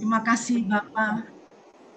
Terima kasih Bapa.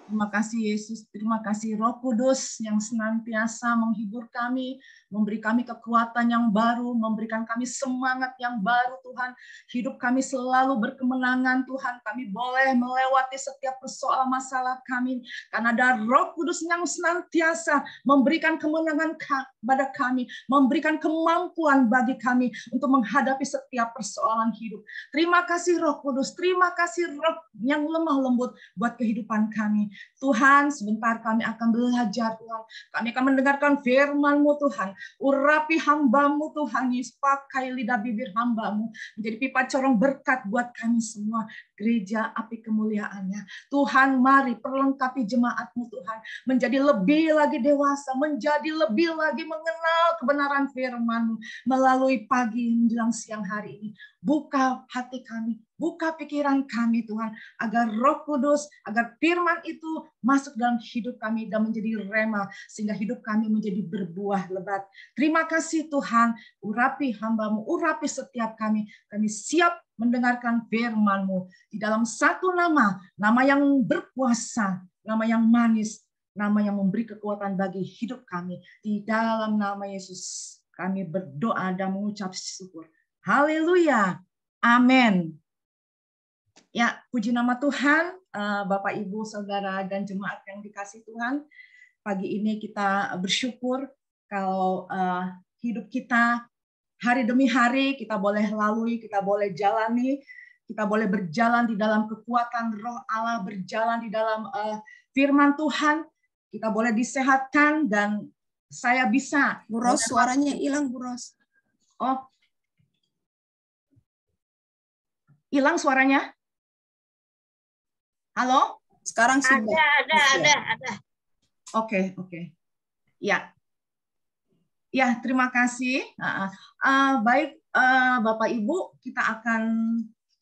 Terima kasih Yesus, terima kasih Roh Kudus yang senantiasa menghibur kami, memberi kami kekuatan yang baru, memberikan kami semangat yang baru Tuhan. Hidup kami selalu berkemenangan Tuhan, kami boleh melewati setiap persoalan masalah kami, karena ada Roh Kudus yang senantiasa memberikan kemenangan kepada kami, memberikan kemampuan bagi kami untuk menghadapi setiap persoalan hidup. Terima kasih Roh Kudus, terima kasih Roh yang lemah lembut buat kehidupan kami. Tuhan, sebentar kami akan belajar Tuhan. Kami akan mendengarkan firman-Mu Tuhan. Urapi hamba-Mu Tuhan, Yesus, pakai lidah bibir hamba-Mu menjadi pipa corong berkat buat kami semua. Gereja api kemuliaannya. Tuhan, mari perlengkapi jemaat-Mu Tuhan. Menjadi lebih lagi dewasa, menjadi lebih lagi mengenal kebenaran firman-Mu melalui pagi menjelang siang hari ini. Buka hati kami, buka pikiran kami Tuhan, agar Roh Kudus, agar firman itu masuk dalam hidup kami dan menjadi rema, sehingga hidup kami menjadi berbuah lebat. Terima kasih Tuhan, urapi hamba-Mu, urapi setiap kami siap mendengarkan firman-Mu. Di dalam satu nama yang berkuasa, nama yang manis, nama yang memberi kekuatan bagi hidup kami. Di dalam nama Yesus, kami berdoa dan mengucap syukur. Haleluya. Amin. Ya, puji nama Tuhan, Bapak, Ibu, Saudara, dan jemaat yang dikasih Tuhan. Pagi ini kita bersyukur kalau hidup kita hari demi hari kita boleh lalui, kita boleh jalani, kita boleh berjalan di dalam kekuatan Roh Allah, berjalan di dalam firman Tuhan. Kita boleh disehatkan dan saya bisa. Bu Ros, suaranya hilang, Bu Ros. Oh, hilang suaranya? Halo? Sekarang sudah. Ada. Oke. Ya. Ya, terima kasih. Baik, Bapak Ibu, kita akan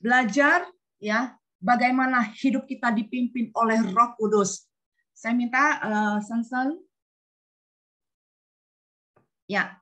belajar ya bagaimana hidup kita dipimpin oleh Roh Kudus. Saya minta Sansan. Ya,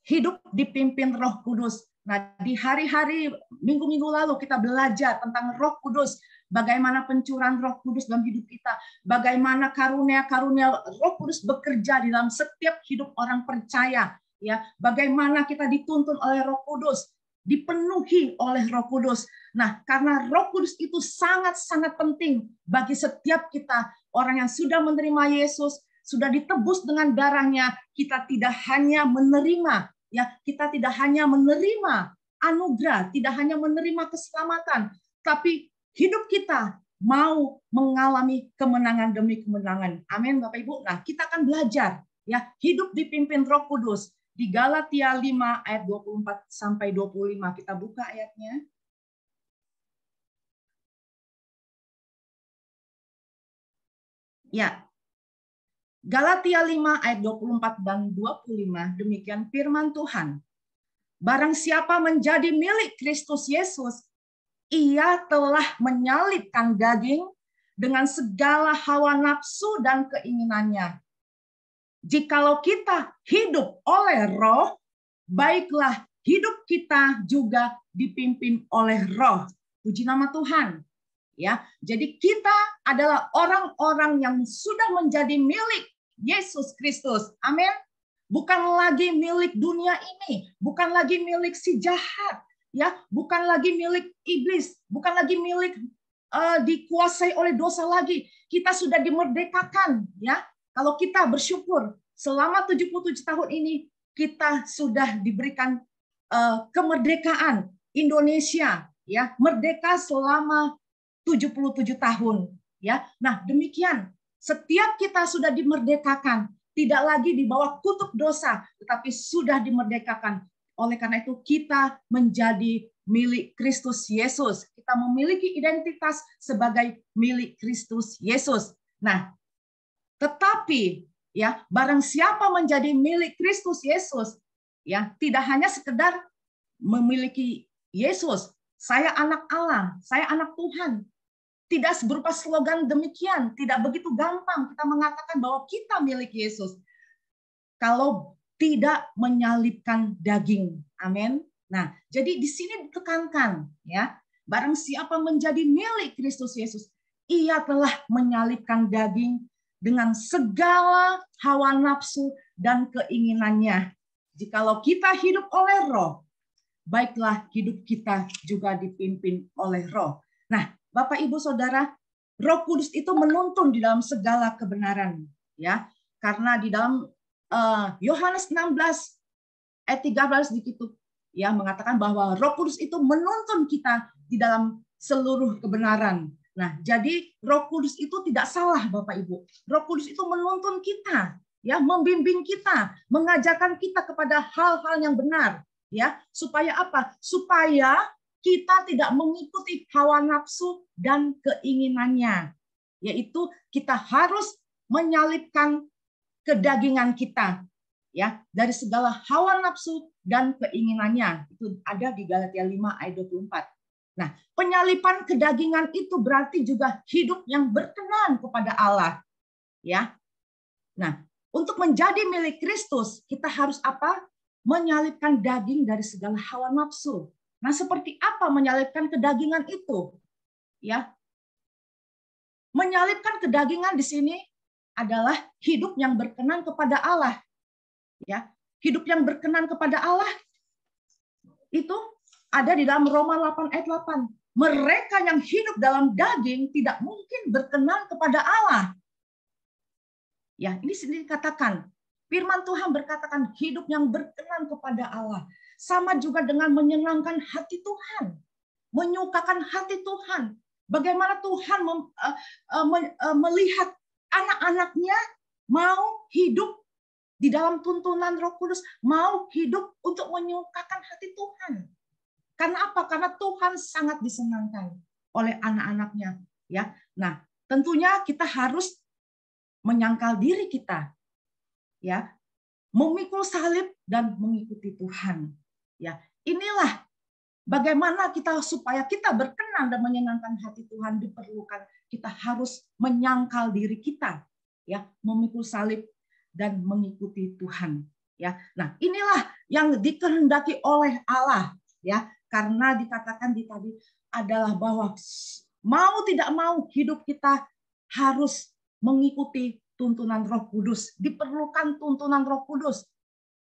hidup dipimpin Roh Kudus. Nah, di hari-hari minggu-minggu lalu kita belajar tentang Roh Kudus, bagaimana pencurahan Roh Kudus dalam hidup kita, bagaimana karunia-karunia Roh Kudus bekerja di dalam setiap hidup orang percaya, ya. Bagaimana kita dituntun oleh Roh Kudus, dipenuhi oleh Roh Kudus. Nah, karena Roh Kudus itu sangat-sangat penting bagi setiap kita, orang yang sudah menerima Yesus, sudah ditebus dengan darahnya, kita tidak hanya menerima, ya, kita tidak hanya menerima anugerah, tidak hanya menerima keselamatan, tapi hidup kita mau mengalami kemenangan demi kemenangan. Amin, Bapak Ibu. Nah, kita akan belajar ya hidup dipimpin Roh Kudus di Galatia 5 ayat 24 sampai 25. Kita buka ayatnya. Ya. Galatia 5 ayat 24 dan 25, demikian firman Tuhan. Barang siapa menjadi milik Kristus Yesus, ia telah menyalibkan daging dengan segala hawa nafsu dan keinginannya. Jikalau kita hidup oleh Roh, baiklah hidup kita juga dipimpin oleh Roh. Puji nama Tuhan. Ya, jadi kita adalah orang-orang yang sudah menjadi milik Yesus Kristus. Amin. Bukan lagi milik dunia ini, bukan lagi milik si jahat, ya, bukan lagi milik iblis, bukan lagi milik dikuasai oleh dosa lagi. Kita sudah dimerdekakan, ya. Kalau kita bersyukur selama 77 tahun ini kita sudah diberikan kemerdekaan Indonesia, ya, merdeka selama 77 tahun, ya. Nah, demikian setiap kita sudah dimerdekakan, tidak lagi di bawah kutuk dosa, tetapi sudah dimerdekakan. Oleh karena itu kita menjadi milik Kristus Yesus. Kita memiliki identitas sebagai milik Kristus Yesus. Nah, tetapi ya, barang siapa menjadi milik Kristus Yesus, ya, tidak hanya sekedar memiliki Yesus, saya anak Allah, saya anak Tuhan. Tidak berupa slogan demikian, tidak begitu gampang kita mengatakan bahwa kita milik Yesus kalau tidak menyalibkan daging. Amin. Nah, jadi di sini ditekankan ya, barang siapa menjadi milik Kristus Yesus, Ia telah menyalibkan daging dengan segala hawa nafsu dan keinginannya. Jikalau kita hidup oleh Roh, baiklah hidup kita juga dipimpin oleh Roh. Nah, Bapak Ibu Saudara, Roh Kudus itu menuntun di dalam segala kebenaran, ya. Karena di dalam Yohanes 16 ayat 13 di situ ya mengatakan bahwa Roh Kudus itu menuntun kita di dalam seluruh kebenaran. Nah, jadi Roh Kudus itu tidak salah Bapak Ibu. Roh Kudus itu menuntun kita, ya, membimbing kita, mengajarkan kita kepada hal-hal yang benar, ya. Supaya apa? Supaya kita tidak mengikuti hawa nafsu dan keinginannya. Yaitu kita harus menyalibkan kedagingan kita, ya, dari segala hawa nafsu dan keinginannya. Itu ada di Galatia 5 ayat 24. Nah, penyalipan kedagingan itu berarti juga hidup yang berkenan kepada Allah, ya. Nah, untuk menjadi milik Kristus, kita harus apa? Menyalipkan daging dari segala hawa nafsu. Nah, seperti apa menyalipkan kedagingan itu? Ya. Menyalipkan kedagingan di sini adalah hidup yang berkenan kepada Allah. Ya, hidup yang berkenan kepada Allah itu ada di dalam Roma 8 ayat 8. Mereka yang hidup dalam daging tidak mungkin berkenan kepada Allah. Ya, ini sendiri katakan. Firman Tuhan berkatakan hidup yang berkenan kepada Allah. Sama juga dengan menyenangkan hati Tuhan. Menyukakan hati Tuhan. Bagaimana Tuhan melihat anak-anaknya mau hidup di dalam tuntunan Roh Kudus, mau hidup untuk menyukakan hati Tuhan. Karena apa? Karena Tuhan sangat disenangkan oleh anak-anaknya. Ya, nah tentunya kita harus menyangkal diri kita, ya, memikul salib dan mengikuti Tuhan. Ya, inilah bagaimana kita supaya kita berkenan dan menyenangkan hati Tuhan diperlukan kita harus menyangkal diri kita, ya, memikul salib dan mengikuti Tuhan, ya. Nah, inilah yang dikehendaki oleh Allah, ya, karena dikatakan di tadi adalah bahwa mau tidak mau hidup kita harus mengikuti tuntunan Roh Kudus. Diperlukan tuntunan Roh Kudus,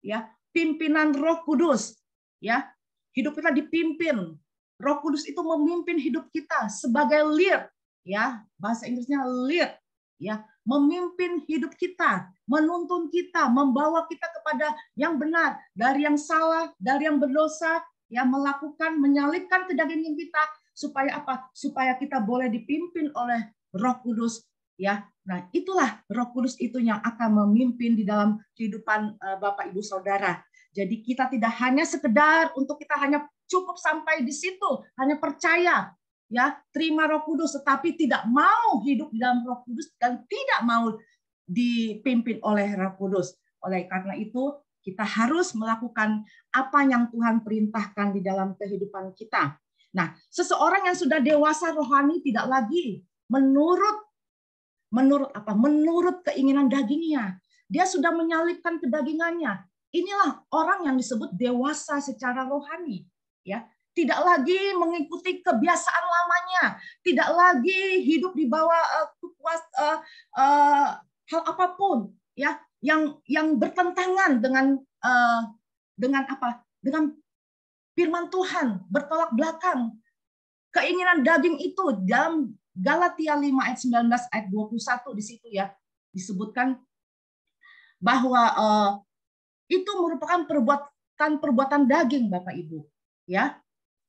ya, pimpinan Roh Kudus, ya. Hidup kita dipimpin. Roh Kudus itu memimpin hidup kita sebagai lead, ya. Bahasa Inggrisnya lead, ya, memimpin hidup kita, menuntun kita, membawa kita kepada yang benar, dari yang salah, dari yang berdosa, ya, melakukan, menyalibkan kedagingan kita, supaya apa? Supaya kita boleh dipimpin oleh Roh Kudus, ya. Nah, itulah Roh Kudus itu yang akan memimpin di dalam kehidupan Bapak Ibu Saudara. Jadi kita tidak hanya sekedar untuk kita hanya cukup sampai di situ, hanya percaya, ya, terima Roh Kudus, tetapi tidak mau hidup di dalam Roh Kudus dan tidak mau dipimpin oleh Roh Kudus. Oleh karena itu, kita harus melakukan apa yang Tuhan perintahkan di dalam kehidupan kita. Nah, seseorang yang sudah dewasa rohani tidak lagi menurut apa? Menurut keinginan dagingnya. Dia sudah menyalibkan kedagingannya. Inilah orang yang disebut dewasa secara rohani, ya. Tidak lagi mengikuti kebiasaan lamanya, tidak lagi hidup di bawah hal apapun, ya, yang bertentangan dengan apa? Dengan firman Tuhan, bertolak belakang. Keinginan daging itu dalam Galatia 5 ayat 19 ayat 21 di situ, ya, disebutkan bahwa itu merupakan perbuatan daging, Bapak Ibu, ya.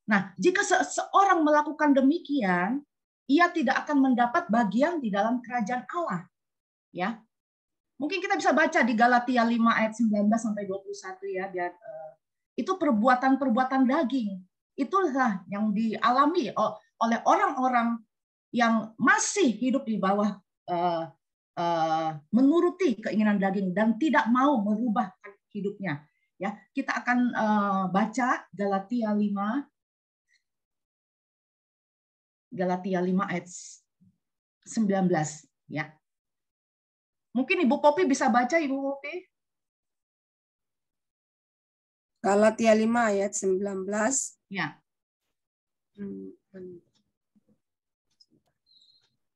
Nah, jika seseorang melakukan demikian, ia tidak akan mendapat bagian di dalam kerajaan Allah, ya. Mungkin kita bisa baca di Galatia 5 ayat 19 sampai 21, ya, biar itu perbuatan-perbuatan daging. Itulah yang dialami oleh orang-orang yang masih hidup di bawah menuruti keinginan daging dan tidak mau merubah hidupnya. Ya, kita akan baca Galatia 5 ayat 19, ya. Mungkin Ibu Popi bisa baca, Ibu Popi. Galatia 5 ayat 19. Ya.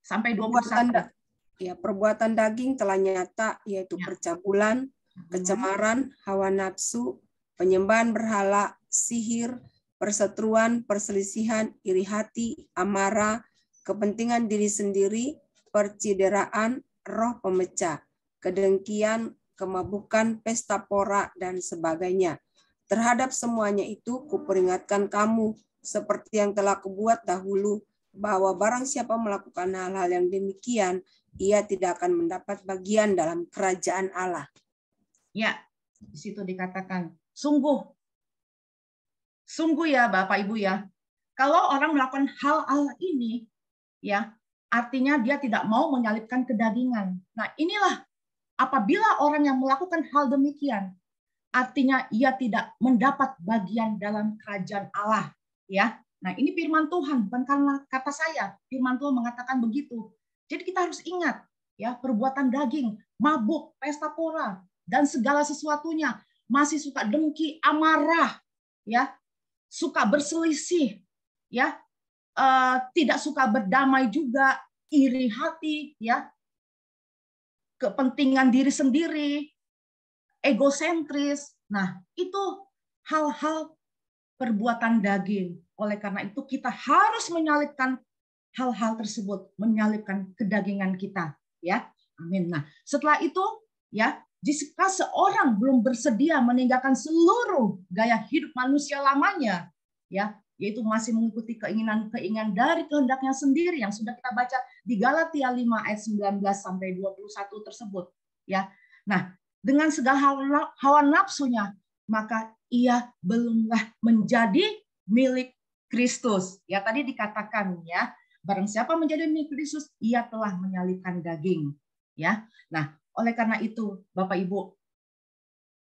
sampai 21. Perbuatan daging telah nyata, yaitu percabulan, kecemaran, hawa nafsu, penyembahan berhala, sihir, perseteruan, perselisihan, iri hati, amarah, kepentingan diri sendiri, percideraan, roh pemecah, kedengkian, kemabukan, pesta pora, dan sebagainya. Terhadap semuanya itu kuperingatkan kamu, seperti yang telah kubuat dahulu, bahwa barang siapa melakukan hal-hal yang demikian, ia tidak akan mendapat bagian dalam kerajaan Allah. Ya, di situ dikatakan, sungguh ya Bapak Ibu ya, kalau orang melakukan hal-hal ini, ya artinya dia tidak mau menyalibkan kedagingan. Nah inilah, apabila orang yang melakukan hal demikian, artinya ia tidak mendapat bagian dalam kerajaan Allah. Ya, nah ini firman Tuhan, bukan karena kata saya. Firman Tuhan mengatakan begitu. Jadi kita harus ingat, ya perbuatan daging, mabuk, pesta pora, dan segala sesuatunya, masih suka dengki, amarah, ya, suka berselisih, ya, tidak suka berdamai juga, iri hati, ya, kepentingan diri sendiri, egosentris. Nah, itu hal-hal perbuatan daging. Oleh karena itu kita harus menyalibkan hal-hal tersebut, menyalibkan kedagingan kita, ya. Amin. Nah, setelah itu, ya, jika seorang belum bersedia meninggalkan seluruh gaya hidup manusia lamanya, ya, yaitu masih mengikuti keinginan-keinginan dari kehendaknya sendiri yang sudah kita baca di Galatia 5 ayat 19 sampai 21 tersebut, ya. Nah, dengan segala hawa nafsunya, maka ia belumlah menjadi milik Kristus. Ya, tadi dikatakan, ya, barang siapa menjadi milik Kristus, ia telah menyalibkan daging. Ya, nah, oleh karena itu, Bapak Ibu,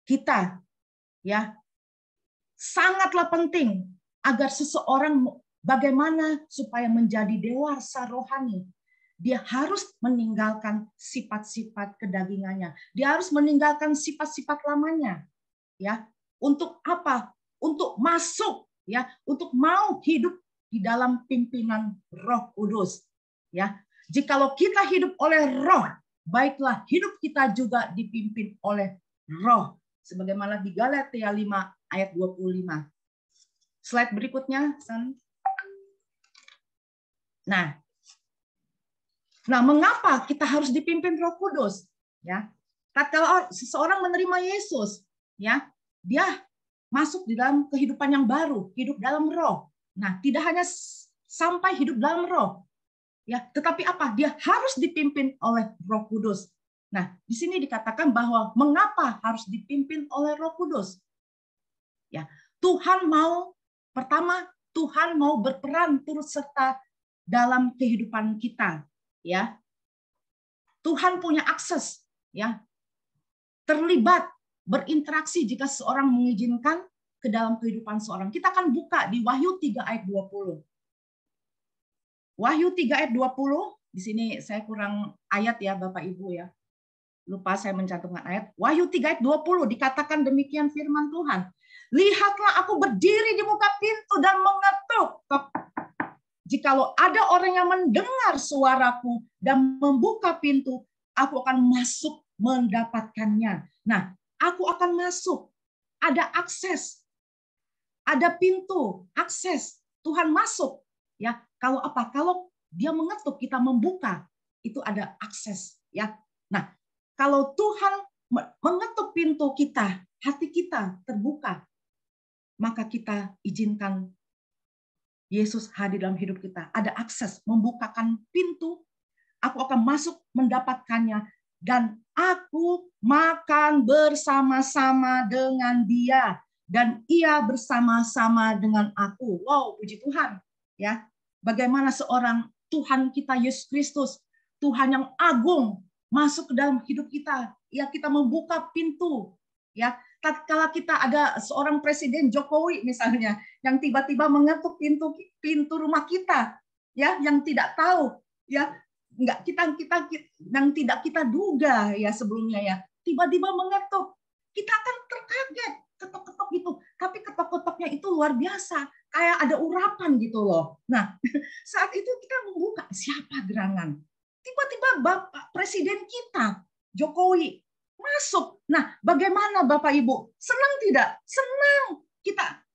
kita, ya, sangatlah penting agar seseorang bagaimana supaya menjadi dewasa rohani. Dia harus meninggalkan sifat-sifat kedagingannya. Dia harus meninggalkan sifat-sifat lamanya. Ya, untuk apa? Untuk masuk, ya, untuk mau hidup di dalam pimpinan Roh Kudus. Ya, jikalau kita hidup oleh Roh, baiklah hidup kita juga dipimpin oleh Roh, sebagaimana di Galatia 5 ayat 25. Slide berikutnya, San. Nah, mengapa kita harus dipimpin Roh Kudus? Ya, tatkala seseorang menerima Yesus, ya, dia masuk di dalam kehidupan yang baru, hidup dalam Roh. Nah, tidak hanya sampai hidup dalam Roh, ya, tetapi apa? Dia harus dipimpin oleh Roh Kudus. Nah, di sini dikatakan bahwa mengapa harus dipimpin oleh Roh Kudus? Ya, Tuhan mau, pertama, Tuhan mau berperan turut serta dalam kehidupan kita, ya. Tuhan punya akses, ya, terlibat, berinteraksi jika seorang mengizinkan ke dalam kehidupan seorang. Kita akan buka di Wahyu 3 ayat 20. Wahyu 3 ayat 20, di sini saya kurang ayat ya Bapak Ibu ya. Lupa saya mencantumkan ayat. Wahyu 3 ayat 20 dikatakan demikian firman Tuhan. Lihatlah aku berdiri di muka pintu dan mengetuk. Jikalau ada orang yang mendengar suaraku dan membuka pintu, aku akan masuk mendapatkannya. Nah, aku akan masuk. Ada akses. Ada pintu, akses. Tuhan masuk. Ya, kalau apa? Kalau dia mengetuk, kita membuka, itu ada akses. Ya, nah, kalau Tuhan mengetuk pintu kita, hati kita terbuka, maka kita izinkan Yesus hadir dalam hidup kita. Ada akses, membukakan pintu, aku akan masuk mendapatkannya, dan aku makan bersama-sama dengan dia, dan ia bersama-sama dengan aku. Wow, puji Tuhan. Ya, bagaimana seorang Tuhan kita Yesus Kristus, Tuhan yang agung, masuk ke dalam hidup kita. Ya, kita membuka pintu. Ya, tatkala kita ada seorang Presiden Jokowi misalnya yang tiba-tiba mengetuk pintu rumah kita, ya, yang tidak tahu, ya, kita yang tidak kita duga ya sebelumnya ya, tiba-tiba mengetuk, kita akan terkaget, ketok-ketok gitu, tapi ketok-ketoknya itu luar biasa, kayak ada urapan gitu loh. Nah, saat itu kita membuka siapa gerangan. Tiba-tiba Bapak Presiden kita, Jokowi, masuk. Nah, bagaimana Bapak Ibu? Senang tidak? Senang.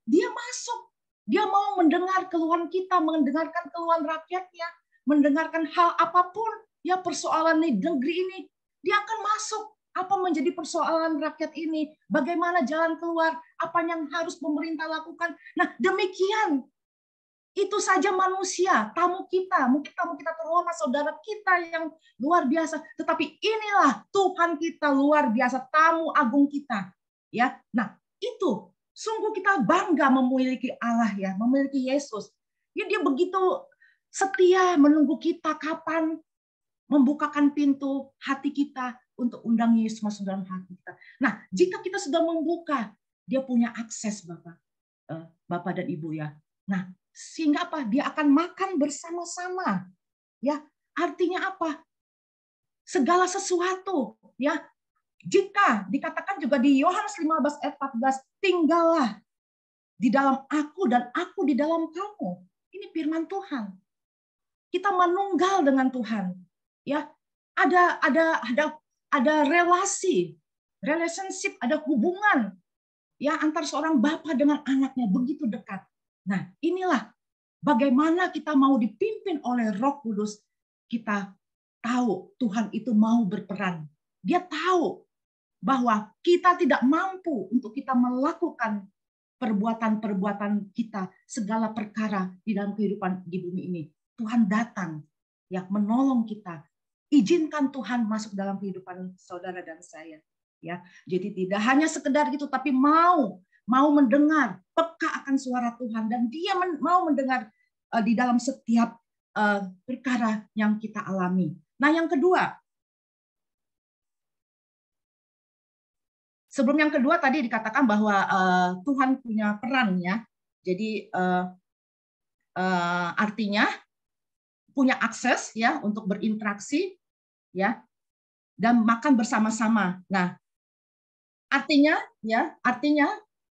Dia masuk. Dia mau mendengar keluhan kita, mendengarkan keluhan rakyatnya, mendengarkan hal apapun ya persoalan di negeri ini. Dia akan masuk. Apa menjadi persoalan rakyat ini? Bagaimana jalan keluar? Apa yang harus pemerintah lakukan? Nah, demikian. Itu saja manusia, tamu kita. Mungkin tamu kita terhormat, saudara kita yang luar biasa. Tetapi inilah Tuhan kita luar biasa, tamu agung kita. Ya, nah itu sungguh kita bangga memiliki Allah ya, memiliki Yesus. Ya, dia begitu setia menunggu kita kapan membukakan pintu hati kita untuk undang Yesus masuk dalam hati kita. Nah, jika kita sudah membuka, dia punya akses Bapak dan Ibu ya. Nah, sehingga apa? Dia akan makan bersama-sama. Ya, artinya apa? Segala sesuatu, ya. Jika dikatakan juga di Yohanes 15 ayat 14, tinggallah di dalam aku dan aku di dalam kamu. Ini firman Tuhan. Kita menunggal dengan Tuhan. Ya, ada relasi, relationship, ada hubungan ya antar seorang bapak dengan anaknya begitu dekat. Nah, inilah bagaimana kita mau dipimpin oleh Roh Kudus. Kita tahu Tuhan itu mau berperan. Dia tahu bahwa kita tidak mampu untuk kita melakukan perbuatan-perbuatan kita, segala perkara di dalam kehidupan di bumi ini. Tuhan datang ya menolong kita. Izinkan Tuhan masuk dalam kehidupan saudara dan saya. Ya, jadi tidak hanya sekedar gitu, tapi mau mendengar, peka akan suara Tuhan, dan dia mau mendengar di dalam setiap perkara yang kita alami. Nah, yang kedua, sebelum yang kedua tadi dikatakan bahwa Tuhan punya peran ya. Jadi artinya punya akses ya untuk berinteraksi ya dan makan bersama-sama. Nah, artinya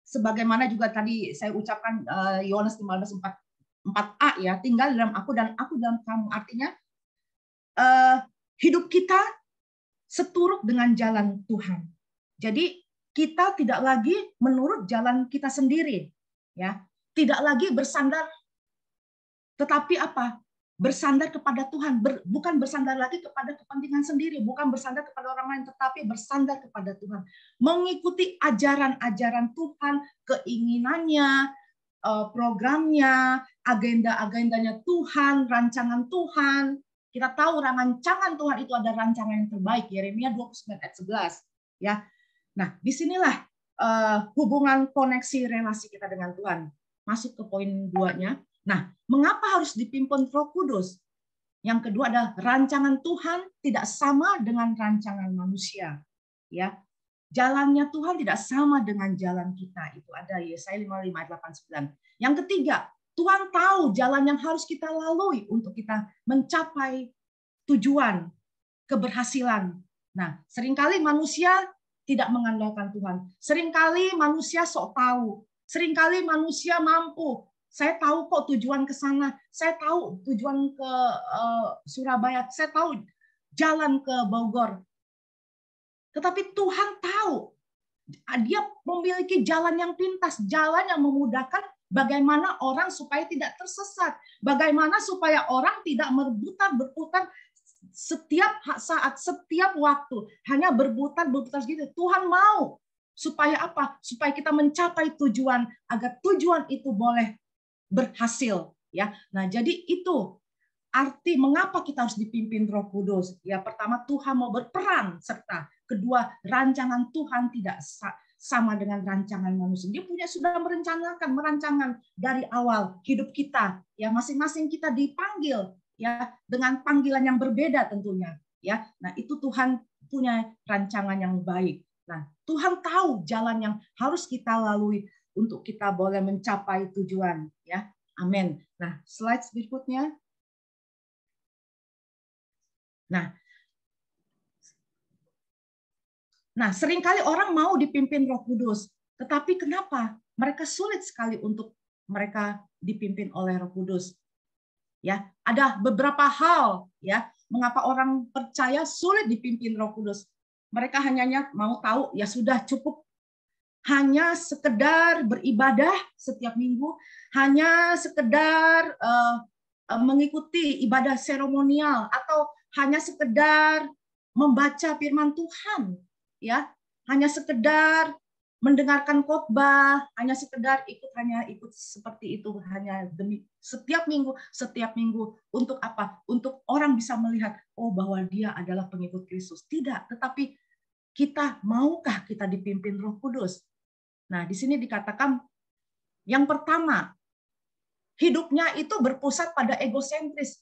sebagaimana juga tadi saya ucapkan Yohanes 15:4a ya, tinggal dalam aku dan aku dalam kamu. Artinya hidup kita seturut dengan jalan Tuhan. Jadi kita tidak lagi menurut jalan kita sendiri, ya, tidak lagi bersandar, tetapi apa? Bersandar kepada Tuhan, bukan bersandar lagi kepada kepentingan sendiri, bukan bersandar kepada orang lain, tetapi bersandar kepada Tuhan, mengikuti ajaran-ajaran Tuhan, keinginannya, programnya, agenda-agendanya Tuhan, rancangan Tuhan. Kita tahu rancangan Tuhan itu ada rancangan yang terbaik, Yeremia 29 ayat 11, ya. Nah, disinilah hubungan koneksi relasi kita dengan Tuhan. Masuk ke poin 2-nya. Nah, mengapa harus dipimpin Roh Kudus? Yang kedua adalah rancangan Tuhan tidak sama dengan rancangan manusia. Ya, jalannya Tuhan tidak sama dengan jalan kita. Itu ada Yesaya 55 ayat 8-9. Yang ketiga, Tuhan tahu jalan yang harus kita lalui untuk kita mencapai tujuan, keberhasilan. Nah, seringkali manusia tidak mengandalkan Tuhan. Seringkali manusia sok tahu. Seringkali manusia mampu. Saya tahu kok tujuan ke sana. Saya tahu tujuan ke Surabaya. Saya tahu jalan ke Bogor. Tetapi Tuhan tahu. Dia memiliki jalan yang pintas. Jalan yang memudahkan bagaimana orang supaya tidak tersesat. Bagaimana supaya orang tidak berputar setiap saat, setiap waktu, hanya berputar gitu. Tuhan mau supaya apa? Supaya kita mencapai tujuan, agar tujuan itu boleh berhasil, ya. Nah, jadi itu arti mengapa kita harus dipimpin Roh Kudus. Ya, pertama Tuhan mau berperan, serta kedua rancangan Tuhan tidak sama dengan rancangan manusia. Dia sudah merancangkan dari awal hidup kita. Ya, masing-masing kita dipanggil ya dengan panggilan yang berbeda tentunya ya. Nah, itu Tuhan punya rancangan yang baik. Nah, Tuhan tahu jalan yang harus kita lalui untuk kita boleh mencapai tujuan ya. Amin. Nah, slide berikutnya. Nah, seringkali orang mau dipimpin Roh Kudus, tetapi kenapa mereka sulit sekali untuk mereka dipimpin oleh Roh Kudus. Ya, ada beberapa hal ya mengapa orang percaya sulit dipimpin Roh Kudus. Mereka hanya mau tahu, ya sudah cukup hanya sekedar beribadah setiap minggu, hanya sekedar mengikuti ibadah seremonial, atau hanya sekedar membaca firman Tuhan, ya, hanya sekedar mendengarkan khotbah, hanya sekedar ikut seperti itu, hanya demi setiap minggu untuk apa? Untuk orang bisa melihat, oh bahwa dia adalah pengikut Kristus. Tidak, tetapi kita maukah kita dipimpin Roh Kudus? Nah, di sini dikatakan yang pertama, hidupnya itu berpusat pada egosentris,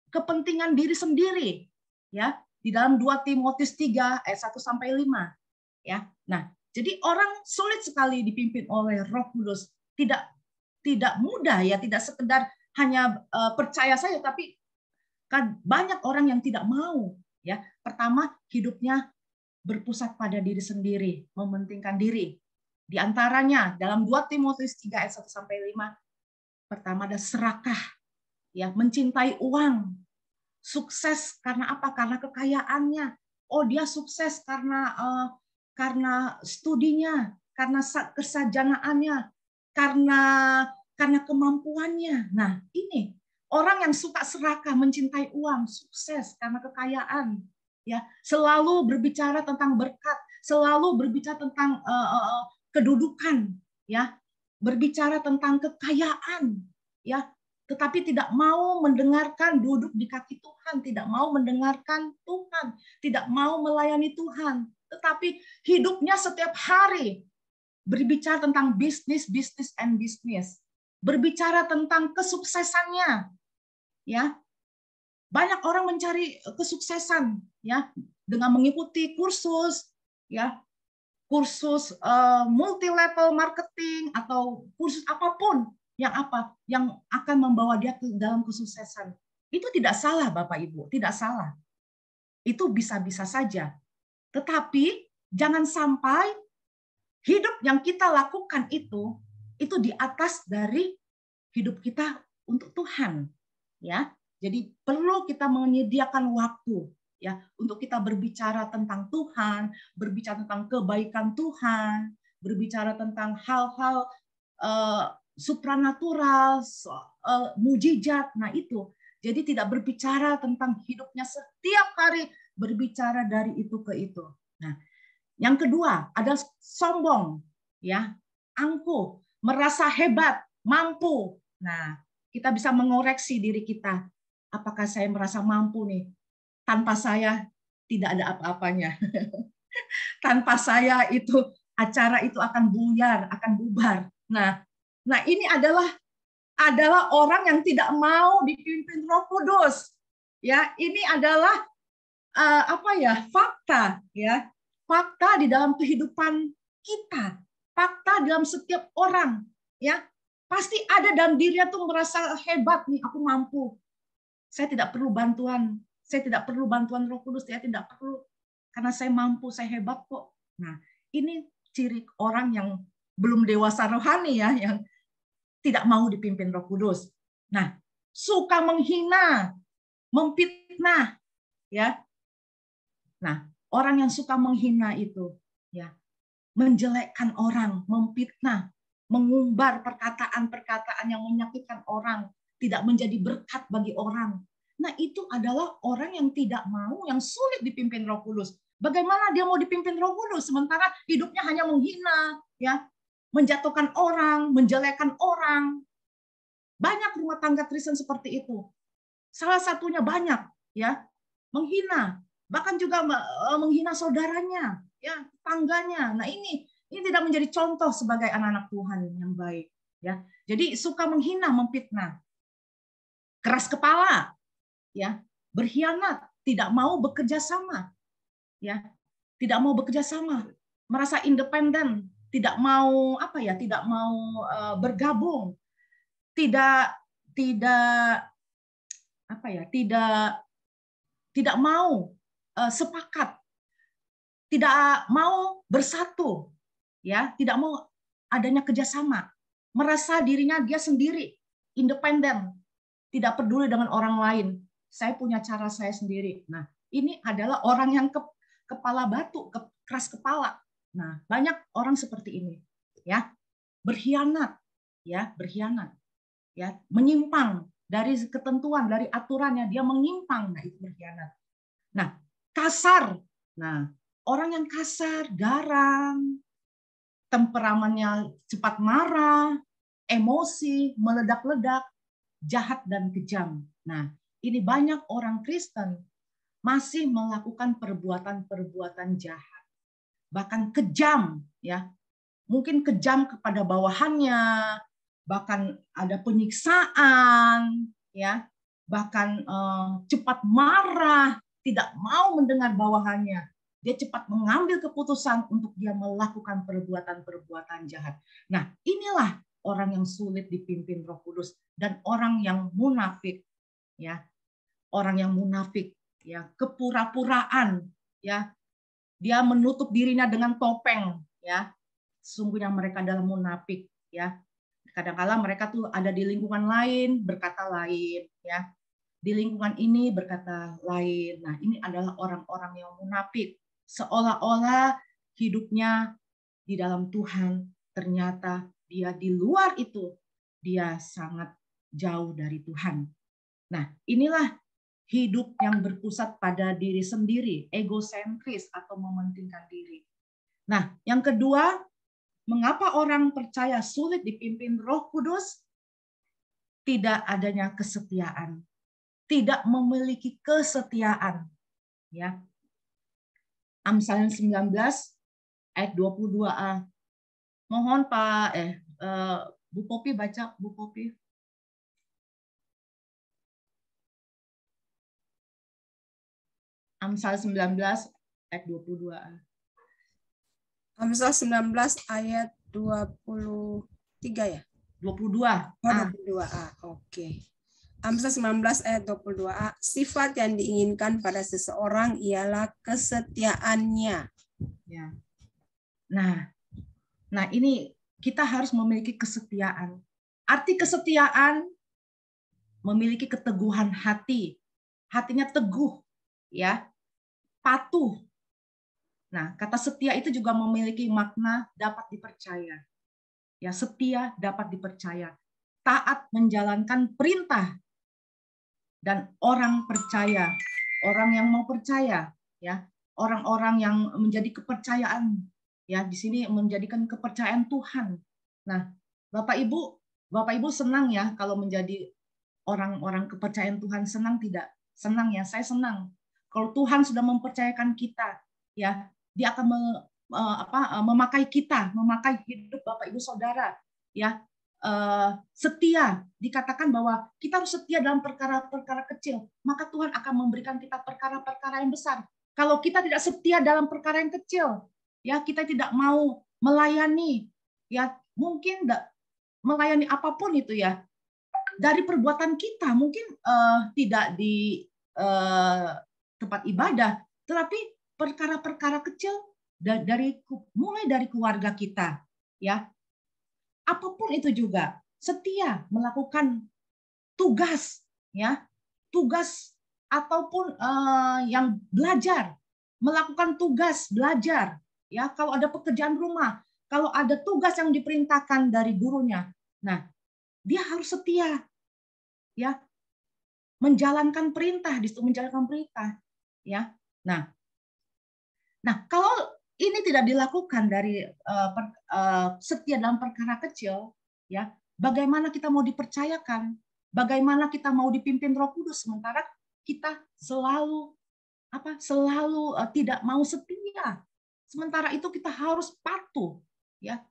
kepentingan diri sendiri, ya. Di dalam 2 Timotius 3 ayat 1 sampai 5, ya. Nah, jadi orang sulit sekali dipimpin oleh Roh Kudus. Tidak mudah ya, tidak sekedar hanya percaya saja, tapi kan banyak orang yang tidak mau, ya. Pertama, hidupnya berpusat pada diri sendiri, mementingkan diri. Di antaranya dalam 2 Timotius 3 ayat 1 sampai 5, pertama ada serakah, ya, mencintai uang. Sukses karena apa? Karena kekayaannya. Oh, dia sukses karena studinya, karena kesarjanaannya, karena kemampuannya. Nah, ini orang yang suka serakah, mencintai uang, sukses karena kekayaan, ya, selalu berbicara tentang berkat, selalu berbicara tentang kedudukan, ya, berbicara tentang kekayaan, ya, tetapi tidak mau mendengarkan duduk di kaki Tuhan, tidak mau mendengarkan Tuhan, tidak mau melayani Tuhan, tetapi hidupnya setiap hari berbicara tentang bisnis, berbicara tentang kesuksesannya, ya. Banyak orang mencari kesuksesan, ya, dengan mengikuti kursus, ya, kursus multi level marketing atau kursus apapun yang akan membawa dia ke dalam kesuksesan. Itu tidak salah, Bapak Ibu, tidak salah. Itu bisa-bisa saja. Tetapi jangan sampai hidup yang kita lakukan itu di atas dari hidup kita untuk Tuhan, ya. Jadi perlu kita menyediakan waktu, ya, untuk kita berbicara tentang Tuhan, berbicara tentang kebaikan Tuhan, berbicara tentang hal-hal supranatural, mujizat. Nah, itu. Jadi tidak berbicara tentang hidupnya setiap hari, berbicara dari itu ke itu. Nah, yang kedua ada sombong, ya, angkuh, merasa hebat, mampu. Nah, kita bisa mengoreksi diri kita. Apakah saya merasa mampu nih? Tanpa saya tidak ada apa-apanya. Tanpa saya itu acara itu akan buyar, akan bubar. Nah, ini adalah orang yang tidak mau dipimpin Roh Kudus. Ya, ini adalah fakta, ya. Fakta di dalam kehidupan kita, fakta dalam setiap orang, ya. Pasti ada dalam dirinya tuh merasa hebat nih, aku mampu. Saya tidak perlu bantuan Roh Kudus, saya tidak perlu, karena saya mampu, saya hebat kok. Nah, ini ciri orang yang belum dewasa rohani, ya, yang tidak mau dipimpin Roh Kudus. Nah, suka menghina, memfitnah, ya. Nah, orang yang suka menghina itu, ya, menjelekkan orang, memfitnah, mengumbar perkataan-perkataan yang menyakitkan orang, tidak menjadi berkat bagi orang. Nah, itu adalah orang yang tidak mau, yang sulit dipimpin Roh Kudus. Bagaimana dia mau dipimpin Roh Kudus sementara hidupnya hanya menghina, ya, menjatuhkan orang, menjelekkan orang. Banyak rumah tangga Kristen seperti itu. Salah satunya banyak, ya, menghina, bahkan juga menghina saudaranya, ya, tangganya. Nah, ini tidak menjadi contoh sebagai anak-anak Tuhan yang baik, ya. Jadi suka menghina, memfitnah, keras kepala, ya, berkhianat, tidak mau bekerja sama, ya, tidak mau bekerja sama, merasa independen, tidak mau tidak mau bergabung, tidak mau sepakat, tidak mau bersatu, ya, tidak mau adanya kerjasama, merasa dirinya dia sendiri, independen, tidak peduli dengan orang lain. Saya punya cara saya sendiri. Nah, ini adalah orang yang kepala batu, keras kepala. Nah, banyak orang seperti ini, ya, berkhianat, ya, menyimpang dari ketentuan, dari aturannya, dia menyimpang, nah itu berkhianat. Nah, kasar, nah orang yang kasar, garang, temperamennya cepat marah, emosi, meledak-ledak, jahat dan kejam. Nah, ini banyak orang Kristen masih melakukan perbuatan-perbuatan jahat, bahkan kejam, ya. Mungkin kejam kepada bawahannya, bahkan ada penyiksaan, ya. Bahkan cepat marah, tidak mau mendengar bawahannya. Dia cepat mengambil keputusan untuk dia melakukan perbuatan-perbuatan jahat. Nah, inilah orang yang sulit dipimpin Roh Kudus dan orang yang munafik, ya. Orang yang munafik, ya, kepura-puraan, ya. Dia menutup dirinya dengan topeng, ya. Sesungguhnya mereka adalah munafik, ya. Kadang-kala mereka tuh ada di lingkungan lain berkata lain, ya. Di lingkungan ini berkata lain. Nah, ini adalah orang-orang yang munafik. Seolah-olah hidupnya di dalam Tuhan, ternyata dia di luar itu, dia sangat jauh dari Tuhan. Nah, inilah hidup yang berpusat pada diri sendiri, egosentris atau mementingkan diri. Nah, yang kedua, mengapa orang percaya sulit dipimpin Roh Kudus? Tidak adanya kesetiaan. Tidak memiliki kesetiaan. Ya. Amsal 19 ayat 22a. Mohon Pak Bu Popi baca, Bu Popi. Amsal 19 ayat 22a. Amsal 19 ayat 23 ya? 22. 22a. Oke. Amsal 19 ayat 22a. Sifat yang diinginkan pada seseorang ialah kesetiaannya. Ya. Nah, ini kita harus memiliki kesetiaan. Arti kesetiaan memiliki keteguhan hati. Hatinya teguh, ya. Patuh. Nah, kata setia itu juga memiliki makna dapat dipercaya. Ya, setia dapat dipercaya. Taat menjalankan perintah. Dan orang percaya, orang yang mau percaya, ya, orang-orang yang menjadi kepercayaan, ya, di sini menjadikan kepercayaan Tuhan. Nah, Bapak Ibu senang ya kalau menjadi orang-orang kepercayaan Tuhan, senang tidak? Senang ya, saya senang. Kalau Tuhan sudah mempercayakan kita, ya, Dia akan memakai kita, memakai hidup Bapak Ibu Saudara, ya. Setia, dikatakan bahwa kita harus setia dalam perkara-perkara kecil, maka Tuhan akan memberikan kita perkara-perkara yang besar. Kalau kita tidak setia dalam perkara yang kecil, ya, kita tidak mau melayani, ya, mungkin melayani apapun itu, ya, dari perbuatan kita, mungkin tidak di tempat ibadah, tetapi perkara-perkara kecil mulai dari keluarga kita, ya. Apapun itu juga, setia melakukan tugas, ya, tugas ataupun yang belajar, melakukan tugas belajar, ya. Kalau ada pekerjaan rumah, kalau ada tugas yang diperintahkan dari gurunya, nah, dia harus setia, ya, menjalankan perintah, ya. Nah, kalau ini tidak dilakukan dari setia dalam perkara kecil, ya, bagaimana kita mau dipercayakan? Bagaimana kita mau dipimpin Roh Kudus sementara kita selalu tidak mau setia. Sementara itu kita harus patuh, ya.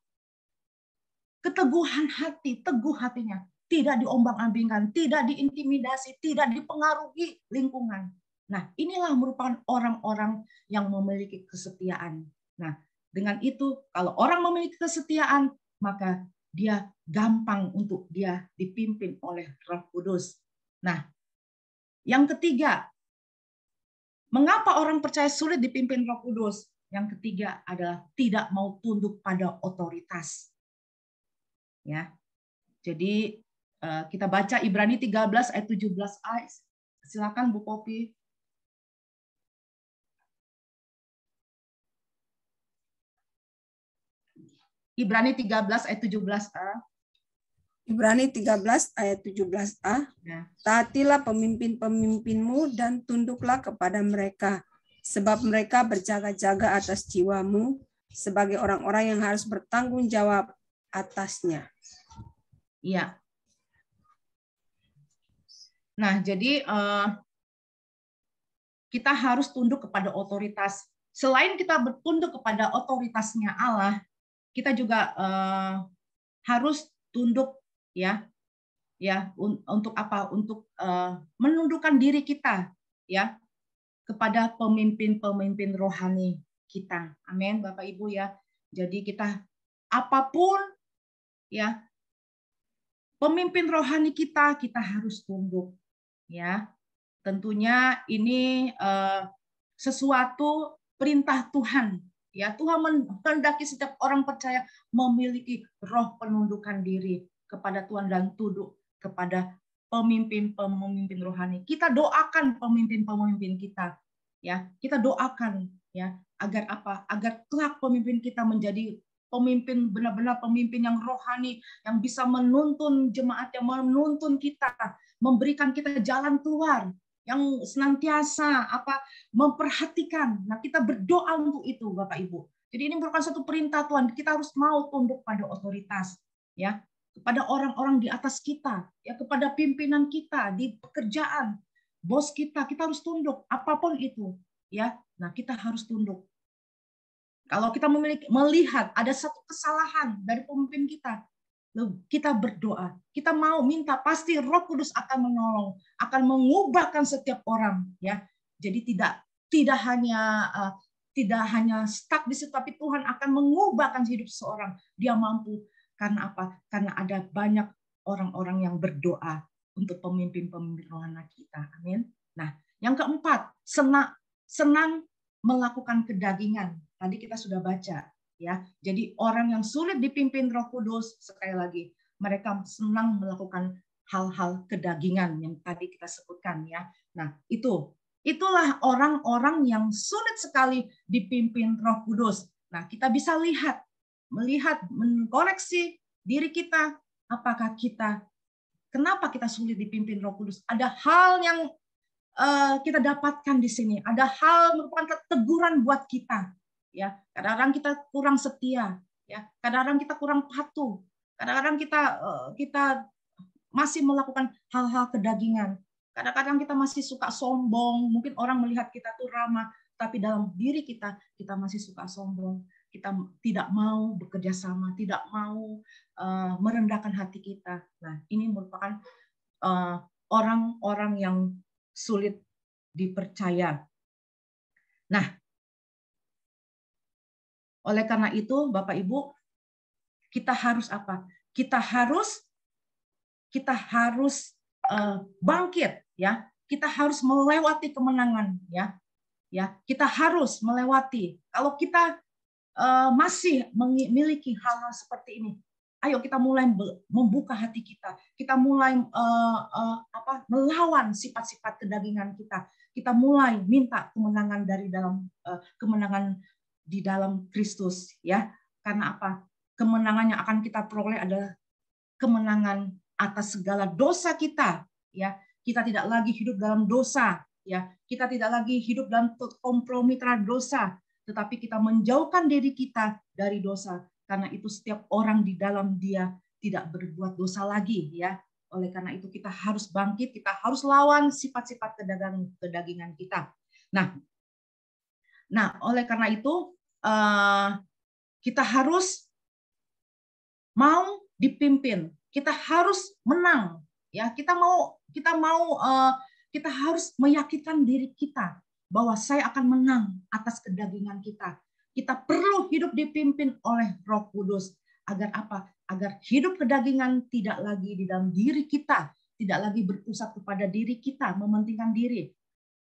Keteguhan hati, teguh hatinya, tidak diombang-ambingkan, tidak diintimidasi, tidak dipengaruhi lingkungan. Nah, inilah merupakan orang-orang yang memiliki kesetiaan. Nah, dengan itu, kalau orang memiliki kesetiaan, maka dia gampang untuk dia dipimpin oleh Roh Kudus. Nah, yang ketiga, mengapa orang percaya sulit dipimpin Roh Kudus? Yang ketiga adalah tidak mau tunduk pada otoritas. Ya, Jadi kita baca Ibrani 13 ayat 17a. Silakan Bu Popi. Ibrani 13 ayat 17a. Ibrani 13 ayat 17a. Ya. Taatilah pemimpin-pemimpinmu dan tunduklah kepada mereka, sebab mereka berjaga-jaga atas jiwamu sebagai orang-orang yang harus bertanggung jawab atasnya. Iya. Nah, jadi kita harus tunduk kepada otoritas. Selain kita bertunduk kepada otoritasnya Allah, kita juga harus tunduk ya untuk apa? Untuk menundukkan diri kita ya kepada pemimpin-pemimpin rohani kita. Amin, Bapak Ibu ya. Jadi kita apapun ya pemimpin rohani kita harus tunduk ya. Tentunya ini sesuatu perintah Tuhan. Ya, Tuhan menghendaki setiap orang percaya memiliki roh penundukan diri kepada Tuhan dan tunduk kepada pemimpin-pemimpin rohani. Kita doakan pemimpin-pemimpin kita, ya. Kita doakan ya agar apa? Agar kelak pemimpin kita menjadi pemimpin benar-benar pemimpin yang rohani, yang bisa menuntun jemaat, yang menuntun kita, memberikan kita jalan keluar, yang senantiasa memperhatikan. Nah, kita berdoa untuk itu, Bapak Ibu. Jadi ini merupakan satu perintah Tuhan. Kita harus mau tunduk pada otoritas, ya, kepada orang-orang di atas kita, ya, kepada pimpinan kita di pekerjaan, bos kita harus tunduk apapun itu, ya. Nah, kita harus tunduk. Kalau kita melihat ada satu kesalahan dari pemimpin kita berdoa, kita mau minta, pasti Roh Kudus akan menolong, akan mengubahkan setiap orang, ya. Jadi tidak hanya stuck di situ, tapi Tuhan akan mengubahkan hidup seorang. Dia mampu karena apa? Karena ada banyak orang-orang yang berdoa untuk pemimpin-pemimpin rohani kita. Amin. Nah, yang keempat, senang melakukan kedagingan. Tadi kita sudah baca. Ya, jadi orang yang sulit dipimpin Roh Kudus, sekali lagi, mereka senang melakukan hal-hal kedagingan yang tadi kita sebutkan ya. Nah, itulah orang-orang yang sulit sekali dipimpin Roh Kudus. Nah, kita bisa melihat, mengkoreksi diri kita, kenapa kita sulit dipimpin Roh Kudus? Ada hal yang kita dapatkan di sini, ada hal merupakan teguran buat kita. Ya, kadang-kadang kita kurang setia, ya, kadang-kadang kita kurang patuh, kadang-kadang kita masih melakukan hal-hal kedagingan, kadang-kadang kita masih suka sombong, mungkin orang melihat kita tuh ramah, tapi dalam diri kita masih suka sombong, kita tidak mau bekerja sama, tidak mau merendahkan hati kita. Nah, ini merupakan orang-orang yang sulit dipercaya. Nah, oleh karena itu, Bapak Ibu, kita harus apa? Kita harus bangkit, ya. Kita harus melewati kemenangan, ya. Ya, kita harus melewati. Kalau kita masih memiliki hal-hal seperti ini, ayo kita mulai membuka hati kita. Kita mulai melawan sifat-sifat kedagingan kita. Kita mulai minta kemenangan dari dalam kemenangan di dalam Kristus, ya. Karena apa? Kemenangan yang akan kita peroleh adalah kemenangan atas segala dosa kita, ya. Kita tidak lagi hidup dalam dosa, ya. Kita tidak lagi hidup dalam kompromi terhadap dosa, tetapi kita menjauhkan diri kita dari dosa. Karena itu setiap orang di dalam Dia tidak berbuat dosa lagi, ya. Oleh karena itu kita harus bangkit, kita harus lawan sifat-sifat kedagingan kita. Nah, oleh karena itu kita harus mau dipimpin, kita harus menang, ya. Kita harus meyakinkan diri kita bahwa saya akan menang atas kedagingan kita. Kita perlu hidup dipimpin oleh Roh Kudus agar apa? Agar hidup kedagingan tidak lagi di dalam diri kita, tidak lagi berpusat kepada diri kita, mementingkan diri